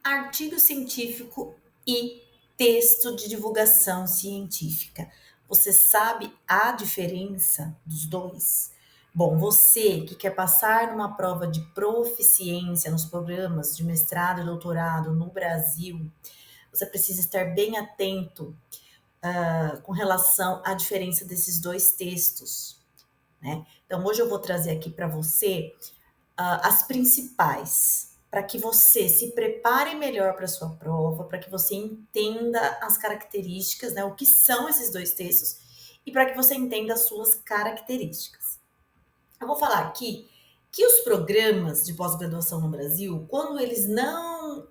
artigo científico e texto de divulgação científica. Você sabe a diferença dos dois? Bom, você que quer passar numa prova de proficiência nos programas de mestrado e doutorado no Brasil, você precisa estar bem atento com relação à diferença desses dois textos, né? Então, hoje eu vou trazer aqui para você as principais, para que você se prepare melhor para a sua prova, para que você entenda as características, né, o que são esses dois textos, e para que você entenda as suas características. Eu vou falar aqui que os programas de pós-graduação no Brasil, quando eles não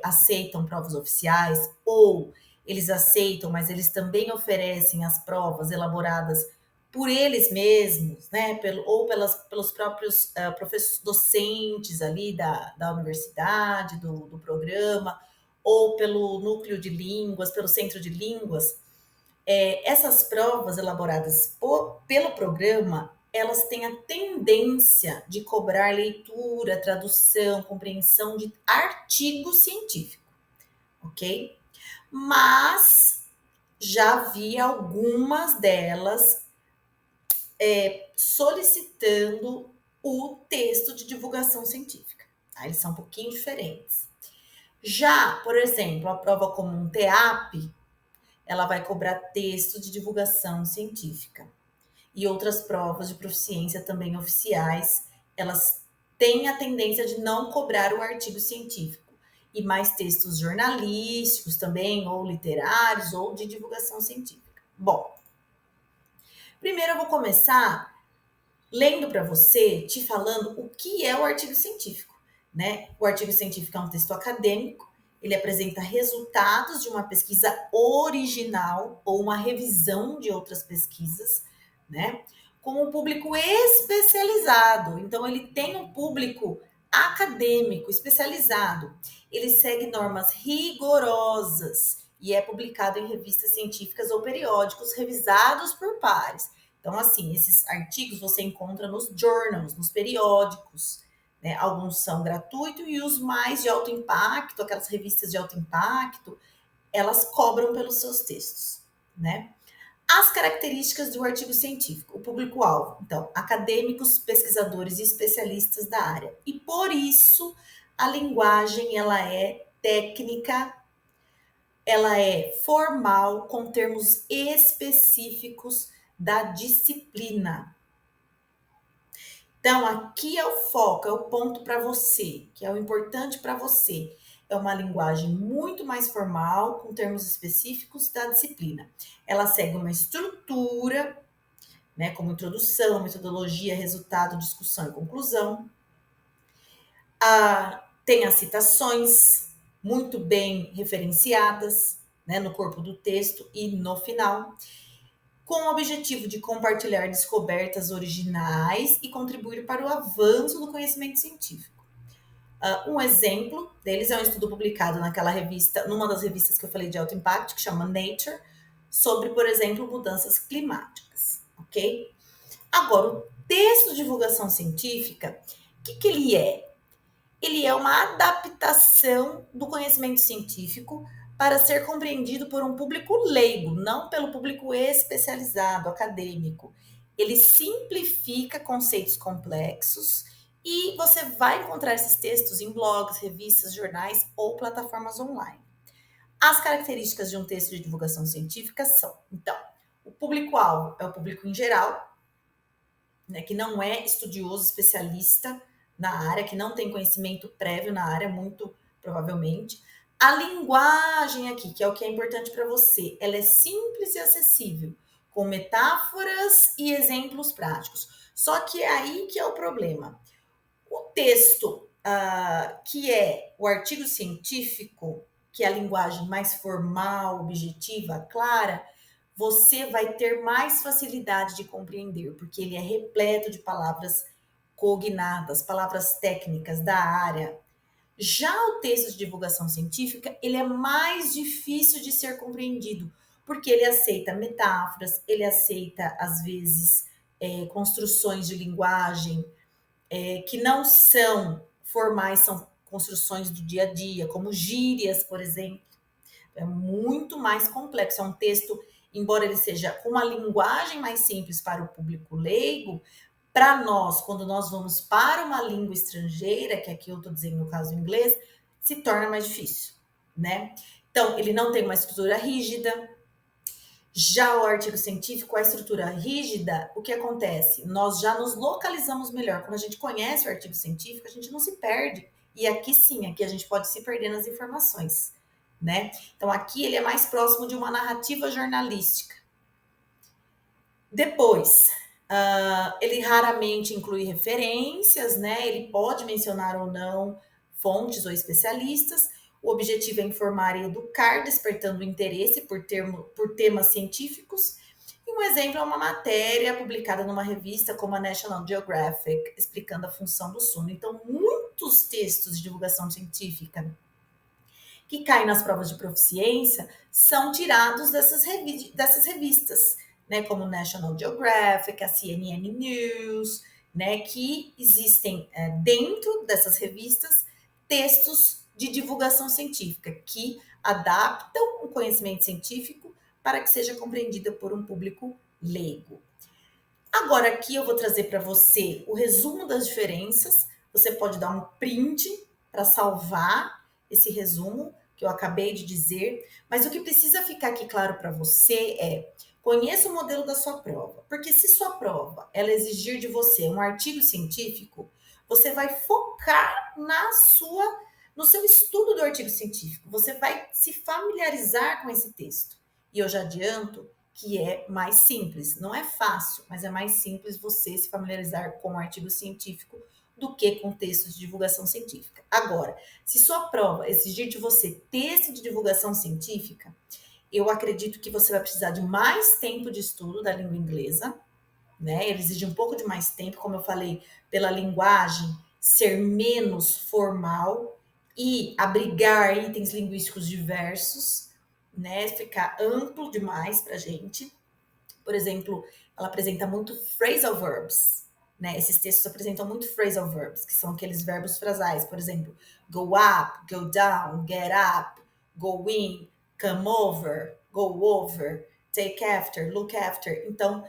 aceitam provas oficiais, ou eles aceitam, mas eles também oferecem as provas elaboradas por eles mesmos, né, pelos próprios professores docentes ali da universidade, do programa, ou pelo núcleo de línguas, pelo centro de línguas, essas provas elaboradas pelo programa, elas têm a tendência de cobrar leitura, tradução, compreensão de artigo científico, ok? Mas já vi algumas delas solicitando o texto de divulgação científica. Tá? Eles são um pouquinho diferentes. Já, por exemplo, a prova comum TEAP, ela vai cobrar texto de divulgação científica. E outras provas de proficiência também oficiais, elas têm a tendência de não cobrar o artigo científico. E mais textos jornalísticos também, ou literários, ou de divulgação científica. Bom, primeiro eu vou começar lendo para você, te falando o que é o artigo científico, né? O artigo científico é um texto acadêmico, ele apresenta resultados de uma pesquisa original ou uma revisão de outras pesquisas, né? Com um público especializado. Então, ele tem um público acadêmico especializado. Ele segue normas rigorosas e é publicado em revistas científicas ou periódicos revisados por pares. Então, assim, esses artigos você encontra nos journals, nos periódicos, né? Alguns são gratuitos e os mais de alto impacto, aquelas revistas de alto impacto, elas cobram pelos seus textos, né? As características do artigo científico, o público-alvo. Então, acadêmicos, pesquisadores e especialistas da área. E por isso, a linguagem, ela é técnica, ela é formal, com termos específicos da disciplina. Então, aqui é o foco, é o ponto para você, que é o importante para você. É uma linguagem muito mais formal, com termos específicos da disciplina. Ela segue uma estrutura, né, como introdução, metodologia, resultado, discussão e conclusão. Tem as citações muito bem referenciadas, né, no corpo do texto e no final, com o objetivo de compartilhar descobertas originais e contribuir para o avanço do conhecimento científico. Um exemplo deles é um estudo publicado naquela revista, numa das revistas que eu falei de alto impacto, que chama Nature, sobre, por exemplo, mudanças climáticas, ok? Agora, o texto de divulgação científica, o que ele é? Ele é uma adaptação do conhecimento científico para ser compreendido por um público leigo, não pelo público especializado, acadêmico. Ele simplifica conceitos complexos e você vai encontrar esses textos em blogs, revistas, jornais ou plataformas online. As características de um texto de divulgação científica são, então, o público-alvo é o público em geral, né, que não é estudioso, especialista na área, que não tem conhecimento prévio na área, muito provavelmente. A linguagem aqui, que é o que é importante para você, ela é simples e acessível, com metáforas e exemplos práticos. Só que é aí que é o problema. O texto, que é o artigo científico, que é a linguagem mais formal, objetiva, clara, você vai ter mais facilidade de compreender, porque ele é repleto de palavras cognatas, palavras técnicas da área. Já o texto de divulgação científica, ele é mais difícil de ser compreendido, porque ele aceita metáforas, ele aceita, às vezes, construções de linguagem que não são formais, são construções do dia a dia, como gírias, por exemplo. É muito mais complexo. É um texto, embora ele seja com uma linguagem mais simples para o público leigo, para nós, quando nós vamos para uma língua estrangeira, que aqui eu estou dizendo no caso inglês, se torna mais difícil, né? Então, ele não tem uma estrutura rígida. Já o artigo científico, a estrutura rígida, o que acontece? Nós já nos localizamos melhor. Quando a gente conhece o artigo científico, a gente não se perde. E aqui sim, aqui a gente pode se perder nas informações, né? Então aqui ele é mais próximo de uma narrativa jornalística. Depois, ele raramente inclui referências, né? Ele pode mencionar ou não fontes ou especialistas. O objetivo é informar e educar, despertando interesse por temas científicos. E um exemplo é uma matéria publicada numa revista como a National Geographic, explicando a função do sono. Então, muitos textos de divulgação científica que caem nas provas de proficiência são tirados dessas revistas, né, como National Geographic, a CNN News, né, que existem dentro dessas revistas textos de divulgação científica que adaptam o conhecimento científico para que seja compreendida por um público leigo. Agora aqui eu vou trazer para você o resumo das diferenças. Você pode dar um print para salvar esse resumo que eu acabei de dizer, mas o que precisa ficar aqui claro para você é: conheça o modelo da sua prova, porque se sua prova ela exigir de você um artigo científico, você vai focar no seu estudo do artigo científico, você vai se familiarizar com esse texto. E eu já adianto que é mais simples, não é fácil, mas é mais simples você se familiarizar com o artigo científico do que com textos de divulgação científica. Agora, se sua prova exigir de você texto de divulgação científica, eu acredito que você vai precisar de mais tempo de estudo da língua inglesa, né? Ele exige um pouco de mais tempo, como eu falei, pela linguagem ser menos formal e abrigar itens linguísticos diversos, né? Ficar amplo demais para a gente. Por exemplo, ela apresenta muito phrasal verbs, né? Esses textos apresentam muito phrasal verbs, que são aqueles verbos frasais, por exemplo, go up, go down, get up, go in, come over, go over, take after, look after. Então,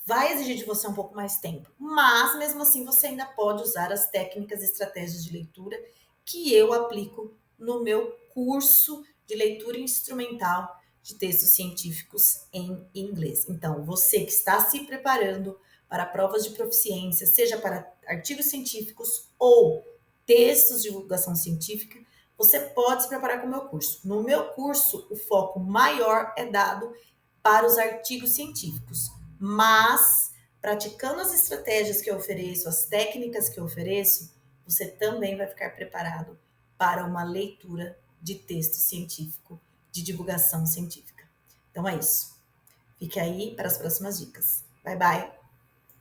vai exigir de você um pouco mais tempo, mas mesmo assim você ainda pode usar as técnicas e estratégias de leitura que eu aplico no meu curso de leitura instrumental de textos científicos em inglês. Então, você que está se preparando para provas de proficiência, seja para artigos científicos ou textos de divulgação científica, você pode se preparar com o meu curso. No meu curso, o foco maior é dado para os artigos científicos, mas praticando as estratégias que eu ofereço, as técnicas que eu ofereço, você também vai ficar preparado para uma leitura de texto científico, de divulgação científica. Então é isso. Fique aí para as próximas dicas. Bye, bye!